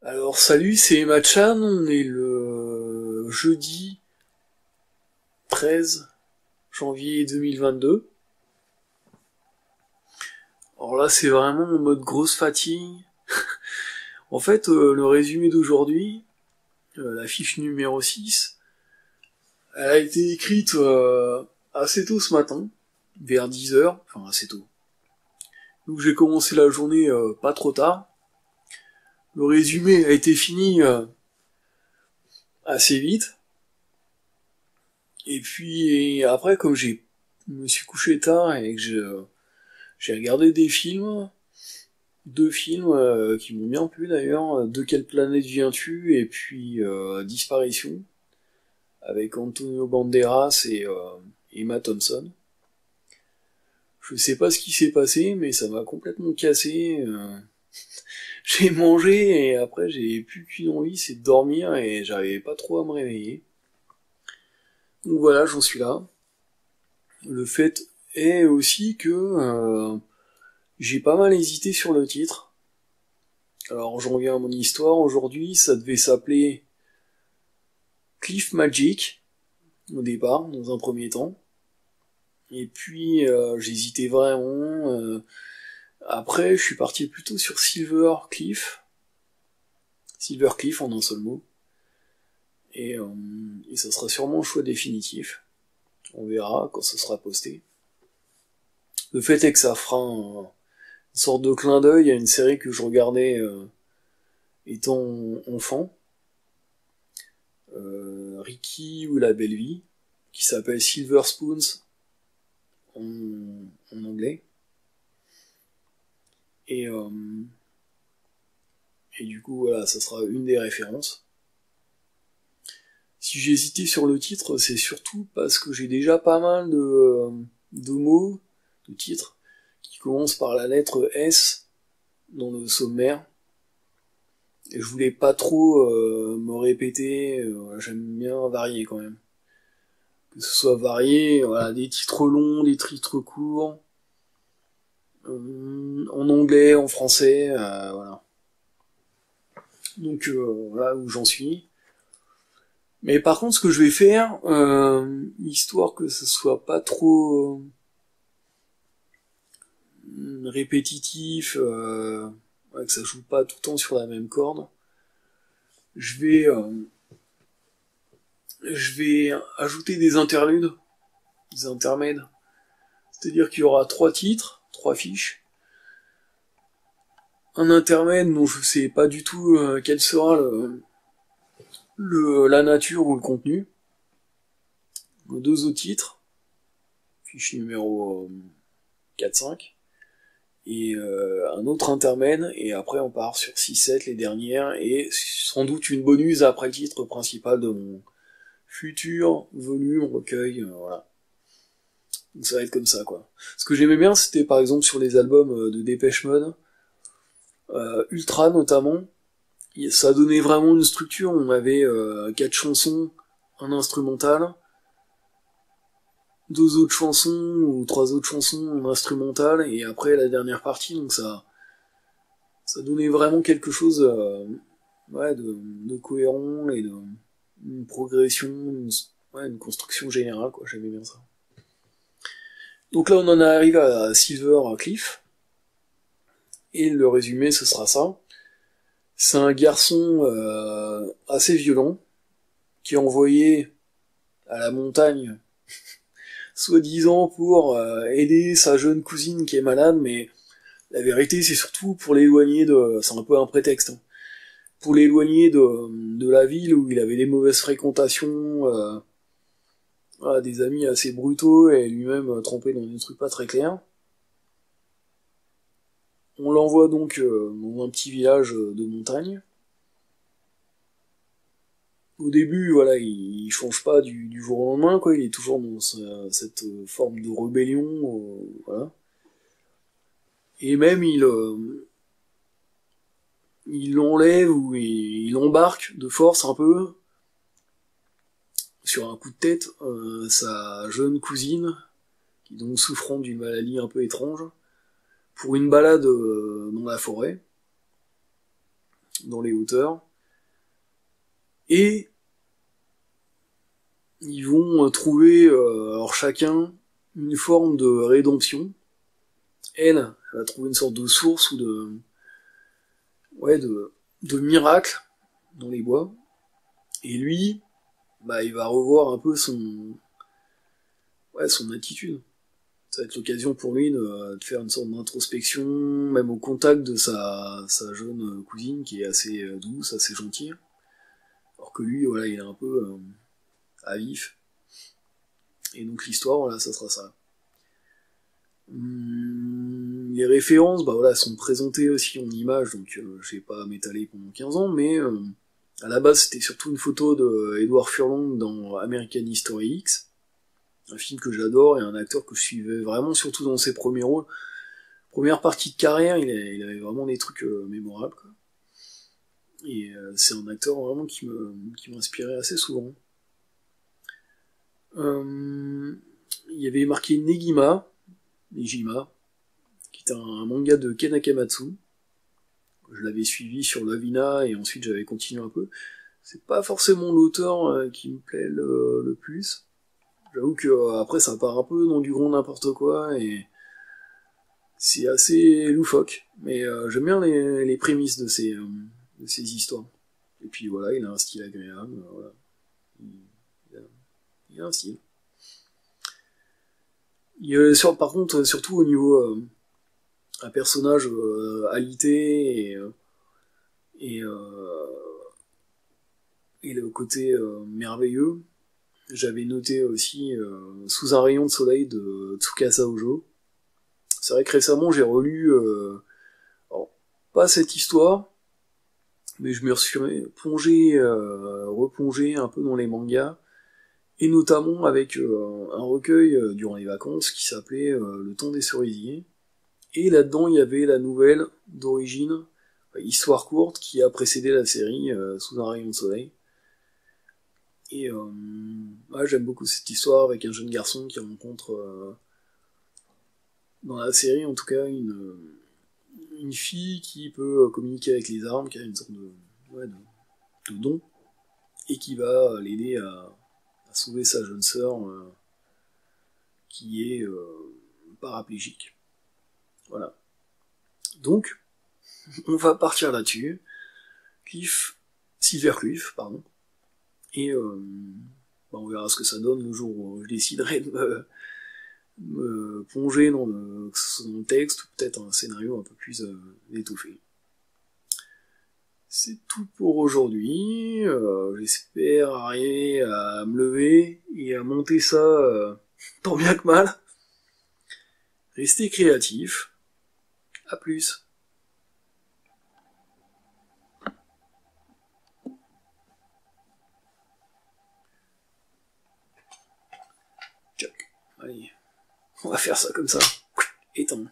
Alors salut, c'est Emma-chan, on est le jeudi 13 janvier 2022. Alors là c'est vraiment en mode grosse fatigue. En fait, le résumé d'aujourd'hui, la fiche numéro 6, elle a été écrite assez tôt ce matin, vers 10 heures, enfin assez tôt. Donc j'ai commencé la journée pas trop tard. Le résumé a été fini assez vite. Et puis après, comme je me suis couché tard et que j'ai regardé des films, deux films qui m'ont bien plu d'ailleurs, De quelle planète viens-tu et puis Disparition, avec Antonio Banderas et Emma Thompson. Je sais pas ce qui s'est passé, mais ça m'a complètement cassé. J'ai mangé et après j'ai plus qu'une envie, c'est de dormir et j'arrivais pas trop à me réveiller. Donc voilà, j'en suis là. Le fait est aussi que j'ai pas mal hésité sur le titre. Alors j'en reviens à mon histoire. Aujourd'hui, ça devait s'appeler Cliff Magic au départ, dans un premier temps. Et puis j'hésitais vraiment. Après, je suis parti plutôt sur Silver Cliff. Silver Cliff en un seul mot. Et ça sera sûrement le choix définitif. On verra quand ce sera posté. Le fait est que ça fera une sorte de clin d'œil à une série que je regardais étant enfant. Ricky ou la belle vie, qui s'appelle Silver Spoons en anglais. Et, euh, et du coup, voilà, ça sera une des références. Si j'ai hésité sur le titre, c'est surtout parce que j'ai déjà pas mal de mots, de titres, qui commencent par la lettre S dans le sommaire. Et je voulais pas trop me répéter, j'aime bien varier quand même. Que ce soit varié, voilà, des titres longs, des titres courts, en anglais, en français, voilà. Donc voilà où j'en suis. Mais par contre, ce que je vais faire, histoire que ce soit pas trop répétitif, ouais, que ça joue pas tout le temps sur la même corde, je vais, euh, je vais ajouter des interludes, des intermèdes. C'est-à-dire qu'il y aura trois titres, trois fiches, un intermède dont je sais pas du tout quel sera la nature ou le contenu, deux autres titres, fiche numéro 4-5, et un autre intermède, et après on part sur 6-7 les dernières, et sans doute une bonus après le titre principal de mon futur volume, recueil, voilà. Donc ça va être comme ça, quoi. Ce que j'aimais bien, c'était par exemple sur les albums de Dépêche Mode, Ultra notamment, ça donnait vraiment une structure. On avait quatre chansons, un instrumental, deux autres chansons ou trois autres chansons en instrumental, et après la dernière partie. Donc ça donnait vraiment quelque chose ouais, de cohérent et de une progression, ouais, une construction générale, quoi. J'aimais bien ça. Donc là, on en arrive à Silver Cliff, et le résumé, ce sera ça. C'est un garçon assez violent, qui est envoyé à la montagne, soi-disant pour aider sa jeune cousine qui est malade, mais la vérité c'est surtout pour l'éloigner de... C'est un peu un prétexte, hein, pour l'éloigner de la ville où il avait des mauvaises fréquentations, voilà, des amis assez brutaux et lui-même trempé dans des trucs pas très clairs. On l'envoie donc dans un petit village de montagne. Au début, voilà, il change pas du jour au lendemain, quoi. Il est toujours dans cette forme de rébellion, voilà. Et même il enlève ou il embarque de force un peu sur un coup de tête sa jeune cousine, qui est donc souffrant d'une maladie un peu étrange, pour une balade dans la forêt. dans les hauteurs, et ils vont trouver, alors chacun, une forme de rédemption. Elle va trouver une sorte de source ou de miracle dans les bois, et lui, il va revoir un peu son attitude. Ça va être l'occasion pour lui de faire une sorte d'introspection, même au contact de sa jeune cousine qui est assez douce, assez gentille. Alors que lui, il est un peu à vif. Et donc l'histoire, ça sera ça. Les références, sont présentées aussi en images, donc je vais pas m'étaler pendant 15 ans, mais à la base c'était surtout une photo de Edward Furlong dans American History X, un film que j'adore et un acteur que je suivais vraiment surtout dans ses premiers rôles. Première partie de carrière, il avait vraiment des trucs mémorables, quoi. Et c'est un acteur vraiment qui m'inspirait assez souvent. Il y avait marqué Negima, qui est un manga de Ken Akamatsu. Je l'avais suivi sur Lavina et ensuite j'avais continué un peu. C'est pas forcément l'auteur qui me plaît le plus. J'avoue que après ça part un peu dans du grand n'importe quoi et c'est assez loufoque. Mais j'aime bien les prémices de ces histoires. Et puis voilà, il a un style agréable. Voilà. Il a un style. Par contre, surtout au niveau un personnage alité et le côté merveilleux, j'avais noté aussi Sous un rayon de soleil de Tsukasa Ojo. C'est vrai que récemment j'ai relu alors, pas cette histoire, mais je me suis replongé un peu dans les mangas, et notamment avec un recueil durant les vacances qui s'appelait Le temps des cerisiers. Et là-dedans, il y avait la nouvelle d'origine, histoire courte, qui a précédé la série Sous un rayon de soleil. Et j'aime beaucoup cette histoire avec un jeune garçon qui rencontre, dans la série en tout cas, une fille qui peut communiquer avec les armes, qui a une sorte de don, et qui va l'aider à sauver sa jeune sœur qui est paraplégique. Voilà. Donc, on va partir là-dessus. Silvercliff, pardon. Et on verra ce que ça donne le jour où je déciderai de me plonger dans le texte, ou peut-être un scénario un peu plus étoffé. C'est tout pour aujourd'hui. J'espère arriver à me lever et à monter ça tant bien que mal. Restez créatifs. À plus. Allez, on va faire ça comme ça. Éteins.